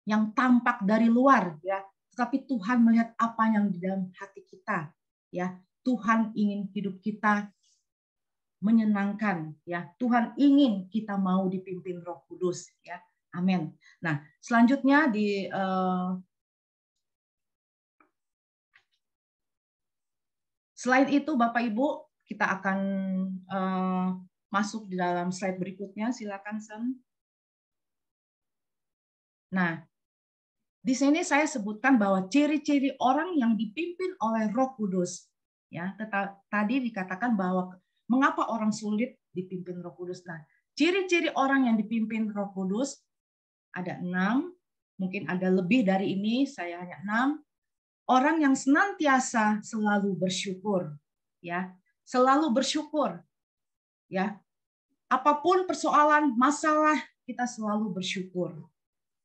yang tampak dari luar, ya. Tetapi Tuhan melihat apa yang di dalam hati kita, ya. Tuhan ingin hidup kita menyenangkan, ya. Tuhan ingin kita mau dipimpin Roh Kudus, ya. Amin. Nah, selanjutnya di slide itu Bapak Ibu, kita akan masuk di dalam slide berikutnya. Silakan, Sen. Nah, di sini saya sebutkan bahwa ciri-ciri orang yang dipimpin oleh Roh Kudus. Ya, tadi dikatakan bahwa mengapa orang sulit dipimpin Roh Kudus. Nah, ciri-ciri orang yang dipimpin Roh Kudus ada 6, mungkin ada lebih dari ini, saya hanya 6. Orang yang senantiasa selalu bersyukur, ya, selalu bersyukur, ya. Apapun persoalan, masalah, kita selalu bersyukur,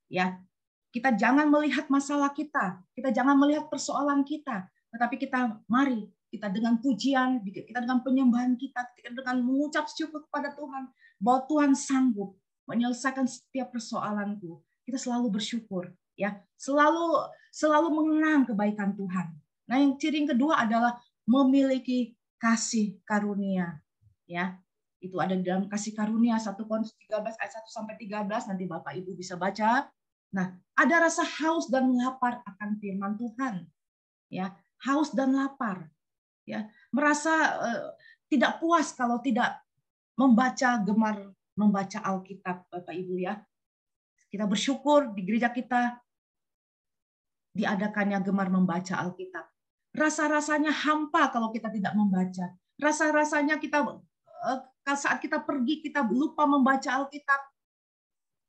ya. Kita jangan melihat masalah kita jangan melihat persoalan kita, tetapi mari kita dengan pujian, kita dengan penyembahan kita dengan mengucap syukur kepada Tuhan bahwa Tuhan sanggup menyelesaikan setiap persoalanku. Kita selalu bersyukur, ya, selalu mengenang kebaikan Tuhan. Nah, yang ciri yang kedua adalah memiliki kasih karunia, ya. Itu ada di dalam kasih karunia 1 Korintus 13 ayat 1 sampai 13, nanti Bapak Ibu bisa baca. Nah, ada rasa haus dan lapar akan firman Tuhan, ya, haus dan lapar, ya, merasa tidak puas kalau tidak gemar membaca Alkitab, Bapak Ibu, ya. Kita bersyukur di gereja kita diadakannya gemar membaca Alkitab. Rasa-rasanya hampa kalau kita tidak membaca. Rasa-rasanya saat kita pergi kita lupa membaca Alkitab.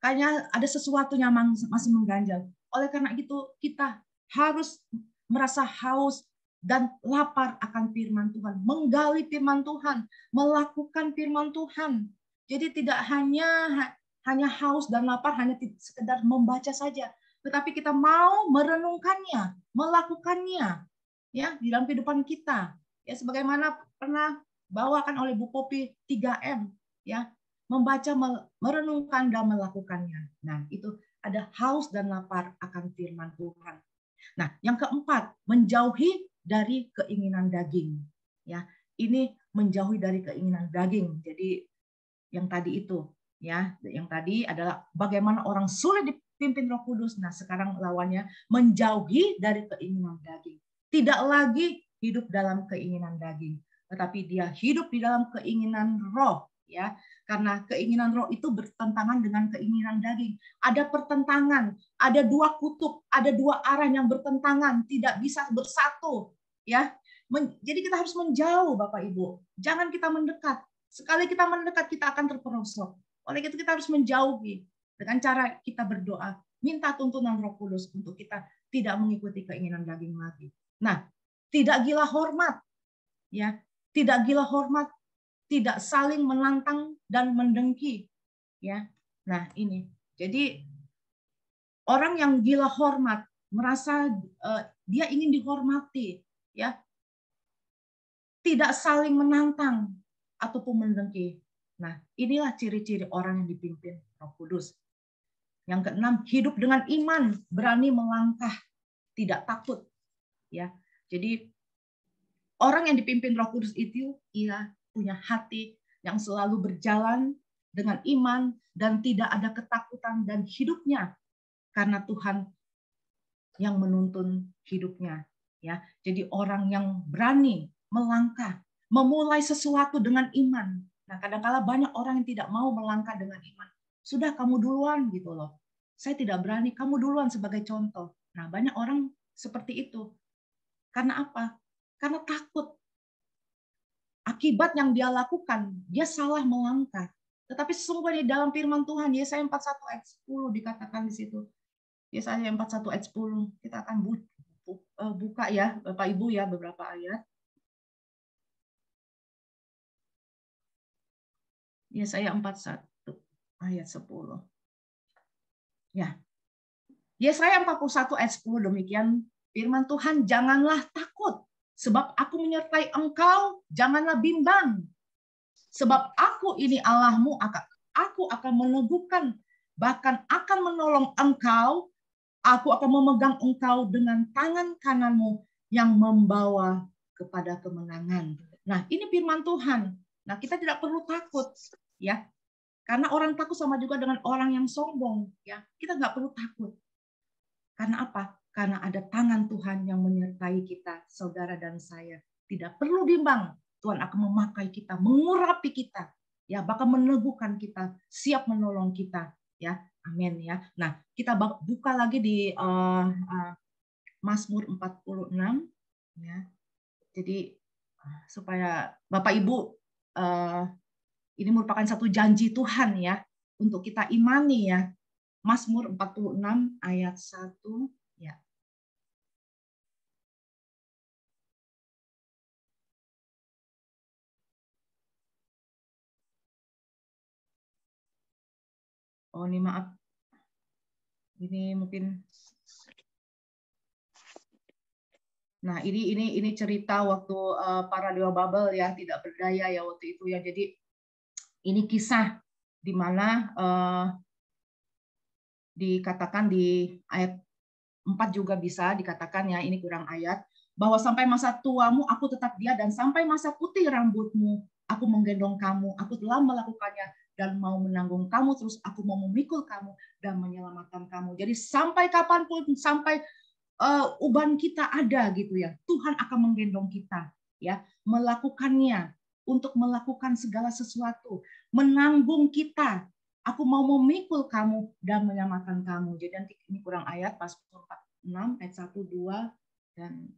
Kayaknya ada sesuatu yang masih mengganjal. Oleh karena itu, kita harus merasa haus dan lapar akan firman Tuhan. Menggali firman Tuhan. Melakukan firman Tuhan. Jadi tidak hanya haus dan lapar, hanya sekedar membaca saja. Tetapi kita mau merenungkannya, melakukannya, ya, di dalam kehidupan kita. Ya, sebagaimana pernah bawakan oleh Bu Popi 3M, ya. Membaca, merenungkan, dan melakukannya. Nah, itu ada haus dan lapar akan firman Tuhan. Nah, yang keempat, menjauhi dari keinginan daging. Ya, ini menjauhi dari keinginan daging. Jadi yang tadi itu, ya, yang tadi adalah bagaimana orang sulit dipimpin Roh Kudus. Nah, sekarang lawannya menjauhi dari keinginan daging. Tidak lagi hidup dalam keinginan daging, tetapi dia hidup di dalam keinginan Roh, ya. Karena keinginan Roh itu bertentangan dengan keinginan daging. Ada pertentangan, ada dua kutub, ada dua arah yang bertentangan, tidak bisa bersatu, ya. Jadi kita harus menjauh, Bapak Ibu. Jangan kita mendekat. Sekali kita mendekat, kita akan terperosok. Oleh itu kita harus menjauhi dengan cara kita berdoa, minta tuntunan Roh Kudus untuk kita tidak mengikuti keinginan daging lagi. Nah, tidak gila hormat, ya, tidak gila hormat, tidak saling menantang dan mendengki, ya. Nah, ini. Jadi orang yang gila hormat merasa dia ingin dihormati, ya. Tidak saling menantang ataupun mendengki. Nah, inilah ciri-ciri orang yang dipimpin Roh Kudus. Yang keenam, hidup dengan iman, berani melangkah, tidak takut, ya. Jadi orang yang dipimpin Roh Kudus itu ia punya hati yang selalu berjalan dengan iman dan tidak ada ketakutan dan hidupnya karena Tuhan yang menuntun hidupnya, ya. Jadi orang yang berani melangkah, memulai sesuatu dengan iman. Nah, kadang-kala banyak orang yang tidak mau melangkah dengan iman. Sudah, kamu duluan gitu loh. Saya tidak berani, kamu duluan sebagai contoh. Nah, banyak orang seperti itu. Karena apa? Karena takut. Akibat yang dia lakukan, dia salah melangkah. Tetapi sesungguhnya dalam firman Tuhan, Yesaya 41 ayat 10 dikatakan di situ. Yesaya 41 ayat 10. Kita akan buka ya, Bapak Ibu ya, beberapa ayat. Yesaya 41 ayat 10. Ya. Yesaya 41 ayat 10 demikian firman Tuhan, janganlah takut sebab aku menyertai engkau, janganlah bimbang. Sebab aku ini Allahmu, aku akan meneguhkan, bahkan akan menolong engkau, aku akan memegang engkau dengan tangan kananmu yang membawa kepada kemenangan. Nah, ini firman Tuhan. Nah, kita tidak perlu takut, ya. Karena orang takut sama juga dengan orang yang sombong, ya. Kita nggak perlu takut. Karena apa? Karena ada tangan Tuhan yang menyertai kita, saudara dan saya. Tidak perlu bimbang, Tuhan akan memakai kita, mengurapi kita, ya, bahkan meneguhkan kita, siap menolong kita, ya. Amin, ya. Nah, kita buka lagi di Mazmur 46, ya. Jadi supaya Bapak Ibu, ini merupakan satu janji Tuhan, ya, untuk kita imani, ya. Mazmur 46 ayat 1, ya. Oh, ini maaf. Ini mungkin. Nah, ini cerita waktu para dewa Babel ya tidak berdaya ya waktu itu ya. Jadi ini kisah di mana dikatakan di ayat 4 juga bisa dikatakan ya, ini kurang ayat, bahwa sampai masa tuamu aku tetap dia, dan sampai masa putih rambutmu aku menggendong kamu, aku telah melakukannya dan mau menanggung kamu, terus aku mau memikul kamu dan menyelamatkan kamu. Jadi sampai kapanpun, sampai uban kita ada gitu ya, Tuhan akan menggendong kita, ya, melakukannya, untuk melakukan segala sesuatu, menanggung kita. Aku mau memikul kamu dan menyelamatkan kamu. Jadi nanti ini kurang ayat, pas 46 ayat 1, 2 dan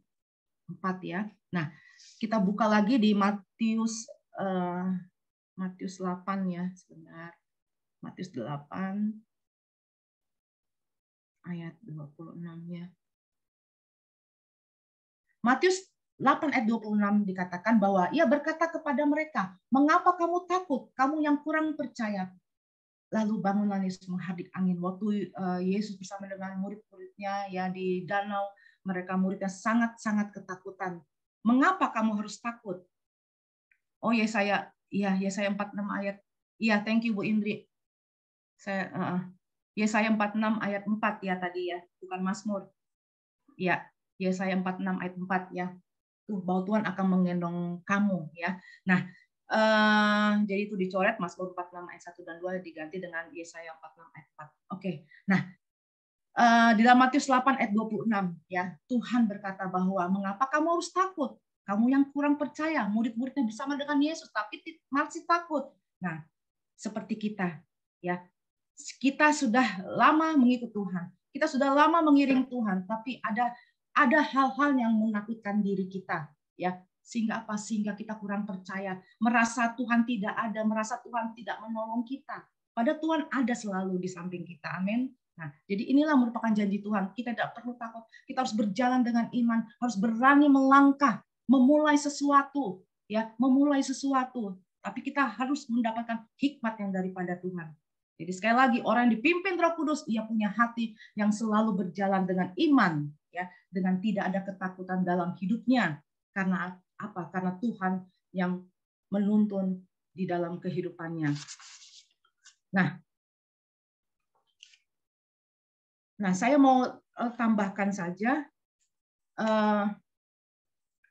4 ya. Nah, kita buka lagi di Matius 8 ya, sebentar. Matius 8 ayat 26 ya. Matius 8 ayat 26 dikatakan bahwa ia berkata kepada mereka, mengapa kamu takut, kamu yang kurang percaya? Lalu bangunlah Yesus menghardik angin. Waktu Yesus bersama dengan murid-muridnya ya di danau, mereka muridnya sangat-sangat ketakutan. Mengapa kamu harus takut? Oh, Yesaya 46 ayat. Iya, thank you Bu Indri. Yesaya 46 ayat 4 ya tadi ya, bukan Mazmur. Ya, Yesaya 46 ayat 4 ya. Tuh, bahwa Tuhan akan menggendong kamu ya. Nah, jadi itu dicoret, Mazmur 46 ayat 1 dan 2 diganti dengan Yesaya 46 ayat 4. Oke. Nah, di dalam Matius 8 ayat 26 ya, Tuhan berkata bahwa mengapa kamu harus takut? Kamu yang kurang percaya, murid-muridnya bersama dengan Yesus tapi masih takut. Nah, seperti kita ya. Kita sudah lama mengikut Tuhan. Kita sudah lama mengiring Tuhan, tapi ada hal-hal yang menakutkan diri kita ya, sehingga apa, sehingga kita kurang percaya, merasa Tuhan tidak ada, merasa Tuhan tidak menolong kita, padahal Tuhan ada selalu di samping kita. Amin. Nah, jadi inilah merupakan janji Tuhan, kita tidak perlu takut, kita harus berjalan dengan iman, harus berani melangkah, memulai sesuatu ya, tapi kita harus mendapatkan hikmat yang daripada Tuhan. Jadi sekali lagi, orang yang dipimpin Roh Kudus, ia punya hati yang selalu berjalan dengan iman, ya, dengan tidak ada ketakutan dalam hidupnya. Karena apa? Karena Tuhan yang menuntun di dalam kehidupannya. Nah, saya mau tambahkan saja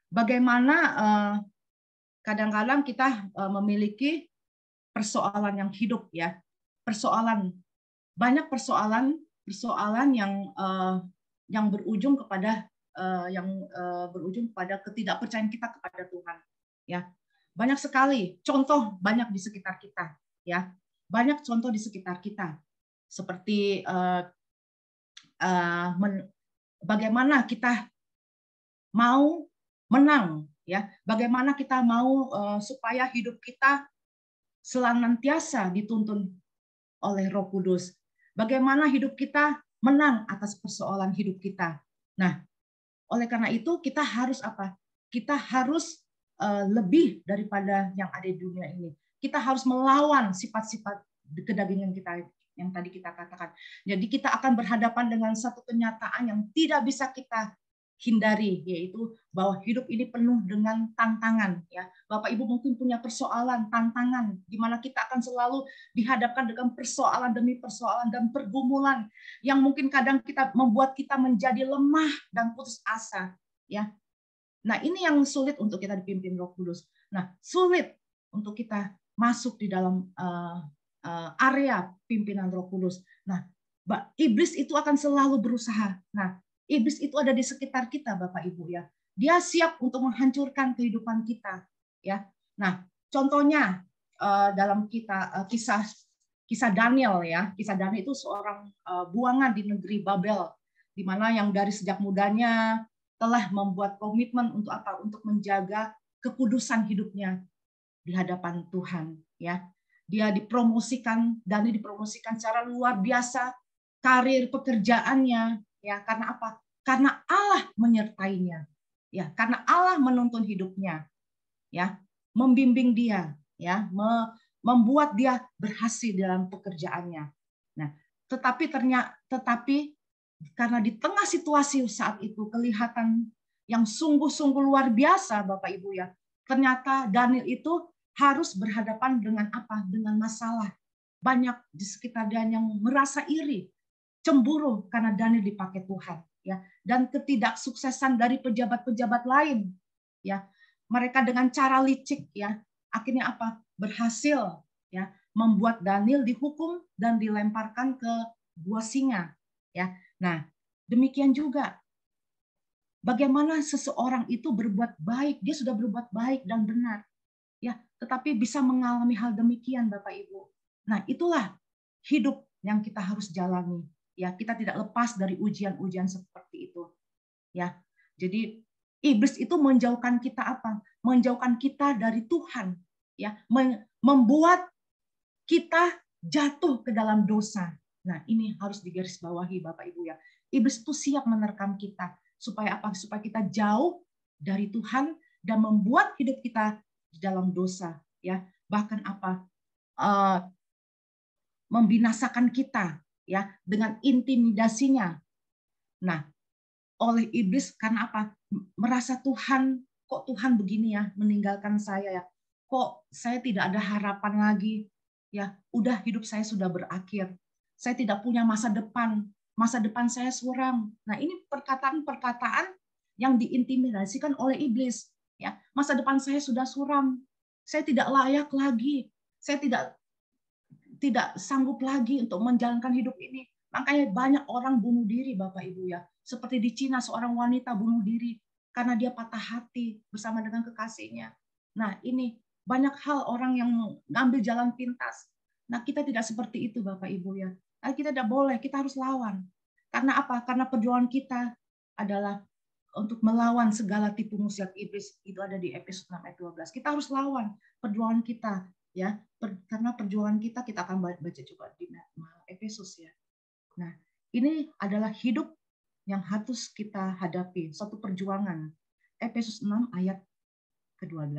bagaimana kadang-kadang kita memiliki persoalan yang hidup ya. Banyak persoalan yang berujung kepada ketidakpercayaan kita kepada Tuhan ya. Banyak sekali contoh, banyak di sekitar kita ya, banyak contoh di sekitar kita seperti bagaimana kita mau menang ya, bagaimana kita mau supaya hidup kita senantiasa dituntun oleh Roh Kudus. Bagaimana hidup kita menang atas persoalan hidup kita. Nah, oleh karena itu kita harus apa? Kita harus lebih daripada yang ada di dunia ini. Kita harus melawan sifat-sifat kedagingan kita yang tadi kita katakan. Jadi kita akan berhadapan dengan satu kenyataan yang tidak bisa kita hindari, yaitu bahwa hidup ini penuh dengan tantangan ya. Bapak Ibu mungkin punya persoalan, tantangan di mana kita akan selalu dihadapkan dengan persoalan demi persoalan dan pergumulan yang mungkin kadang kita membuat kita menjadi lemah dan putus asa ya. Nah, ini yang sulit untuk kita dipimpin Roh Kudus. Nah, sulit untuk kita masuk di dalam area pimpinan Roh Kudus. Nah, iblis itu akan selalu berusaha. Nah, iblis itu ada di sekitar kita, Bapak Ibu ya. Dia siap untuk menghancurkan kehidupan kita, ya. Nah, contohnya dalam kisah Daniel ya. Kisah Daniel itu seorang buangan di negeri Babel, di mana yang dari sejak mudanya telah membuat komitmen untuk apa? Untuk menjaga kekudusan hidupnya di hadapan Tuhan, ya. Dia dipromosikan, Daniel dipromosikan secara luar biasa karir pekerjaannya, ya. Karena apa? Karena Allah menyertainya. Ya, karena Allah menuntun hidupnya, ya, membimbing dia, ya, membuat dia berhasil dalam pekerjaannya. Nah, tetapi karena di tengah situasi saat itu kelihatan yang sungguh-sungguh luar biasa, Bapak Ibu ya, ternyata Daniel itu harus berhadapan dengan apa? Dengan masalah. Banyak di sekitar dia yang merasa iri, cemburu karena Daniel dipakai Tuhan, ya, dan ketidaksuksesan dari pejabat-pejabat lain, ya. Mereka dengan cara licik, ya, akhirnya apa? Berhasil, ya, membuat Daniel dihukum dan dilemparkan ke gua singa, ya. Nah, demikian juga bagaimana seseorang itu berbuat baik, dia sudah berbuat baik dan benar, ya, tetapi bisa mengalami hal demikian, Bapak Ibu. Nah, itulah hidup yang kita harus jalani. Ya, kita tidak lepas dari ujian-ujian seperti itu. Ya, jadi iblis itu menjauhkan kita apa? Menjauhkan kita dari Tuhan. Ya, membuat kita jatuh ke dalam dosa. Nah, ini harus digarisbawahi, Bapak Ibu ya. Iblis itu siap menerkam kita supaya apa? Supaya kita jauh dari Tuhan dan membuat hidup kita di dalam dosa. Ya, bahkan apa? Membinasakan kita, ya, dengan intimidasinya. Nah, oleh iblis karena apa? Merasa Tuhan, kok Tuhan begini ya, meninggalkan saya ya. Kok saya tidak ada harapan lagi? Ya, udah hidup saya sudah berakhir. Saya tidak punya masa depan. Masa depan saya suram. Nah, ini perkataan-perkataan yang diintimidasikan oleh iblis, ya. Masa depan saya sudah suram. Saya tidak layak lagi. Saya tidak sanggup lagi untuk menjalankan hidup ini. Makanya banyak orang bunuh diri, Bapak Ibu ya. Seperti di Cina, seorang wanita bunuh diri karena dia patah hati bersama dengan kekasihnya. Nah, ini banyak hal orang yang ngambil jalan pintas. Nah, kita tidak seperti itu, Bapak Ibu ya. Nah, kita tidak boleh, kita harus lawan. Karena apa? Karena perjuangan kita adalah untuk melawan segala tipu muslihat iblis. Itu ada di Efesus 6 ayat 12. Kita harus lawan perjuangan kita, ya, karena perjuangan kita akan baca juga di Efesus ya. Nah, ini adalah hidup yang harus kita hadapi, suatu perjuangan. Efesus 6 ayat ke-12.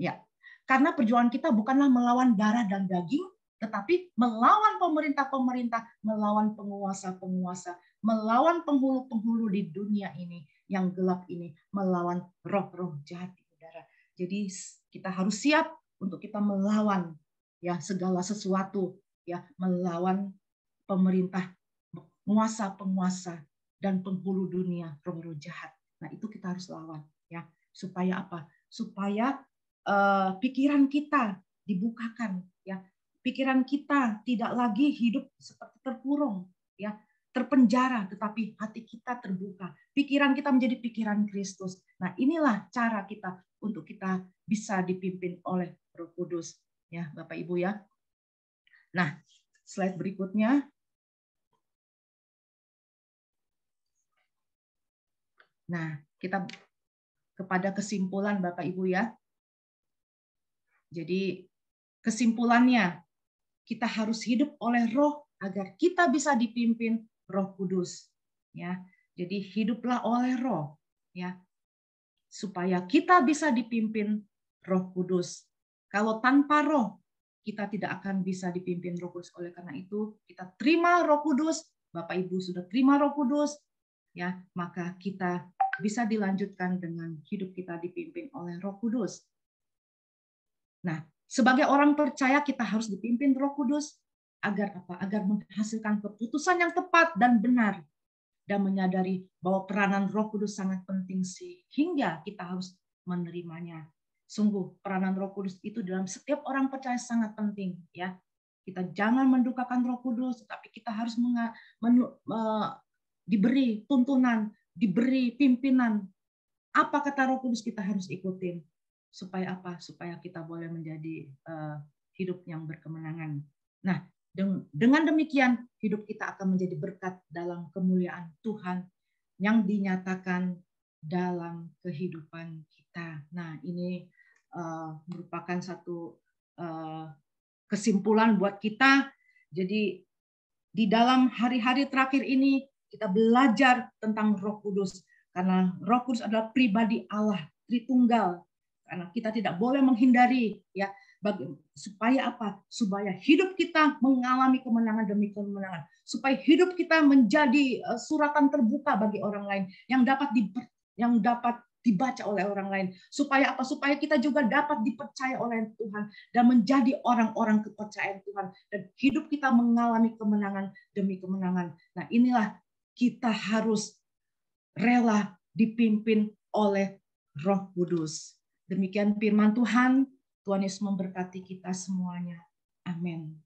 Ya. Karena perjuangan kita bukanlah melawan darah dan daging, tetapi melawan pemerintah-pemerintah, melawan penguasa-penguasa, melawan penghulu-penghulu di dunia ini yang gelap ini, melawan roh-roh jahat di udara. Jadi kita harus siap untuk kita melawan ya segala sesuatu, ya, melawan pemerintah, penguasa-penguasa dan penghulu dunia, roh-roh jahat. Nah, itu kita harus lawan, ya. Supaya apa? Supaya pikiran kita dibukakan, ya. Pikiran kita tidak lagi hidup seperti terkurung, ya, terpenjara, tetapi hati kita terbuka. Pikiran kita menjadi pikiran Kristus. Nah, inilah cara kita untuk kita bisa dipimpin oleh Roh Kudus, ya, Bapak Ibu ya. Nah, slide berikutnya. Nah, kita kepada kesimpulan Bapak Ibu ya. Jadi kesimpulannya, kita harus hidup oleh Roh agar kita bisa dipimpin Roh Kudus, ya. Jadi hiduplah oleh Roh, ya, supaya kita bisa dipimpin Roh Kudus. Kalau tanpa Roh, kita tidak akan bisa dipimpin Roh Kudus. Oleh karena itu, kita terima Roh Kudus. Bapak Ibu sudah terima Roh Kudus, ya, maka kita bisa dilanjutkan dengan hidup kita dipimpin oleh Roh Kudus. Nah, sebagai orang percaya kita harus dipimpin Roh Kudus agar apa? Agar menghasilkan keputusan yang tepat dan benar dan menyadari bahwa peranan Roh Kudus sangat penting sehingga kita harus menerimanya. Sungguh peranan Roh Kudus itu dalam setiap orang percaya sangat penting, ya. Kita jangan mendukakan Roh Kudus, tapi kita harus diberi tuntunan, diberi pimpinan. Apa kata Roh Kudus kita harus ikutin. Supaya apa? Supaya kita boleh menjadi hidup yang berkemenangan. Nah, dengan demikian hidup kita akan menjadi berkat dalam kemuliaan Tuhan yang dinyatakan dalam kehidupan kita. Nah, ini merupakan satu kesimpulan buat kita. Jadi di dalam hari-hari terakhir ini kita belajar tentang Roh Kudus, karena Roh Kudus adalah pribadi Allah, Tritunggal. Karena kita tidak boleh menghindari, ya, supaya apa? Supaya hidup kita mengalami kemenangan demi kemenangan, supaya hidup kita menjadi suratan terbuka bagi orang lain yang dapat dibaca oleh orang lain. Supaya apa? Supaya kita juga dapat dipercaya oleh Tuhan dan menjadi orang-orang kepercayaan Tuhan, dan hidup kita mengalami kemenangan demi kemenangan. Nah, inilah kita harus rela dipimpin oleh Roh Kudus. Demikian firman Tuhan. Tuhan Yesus memberkati kita semuanya. Amin.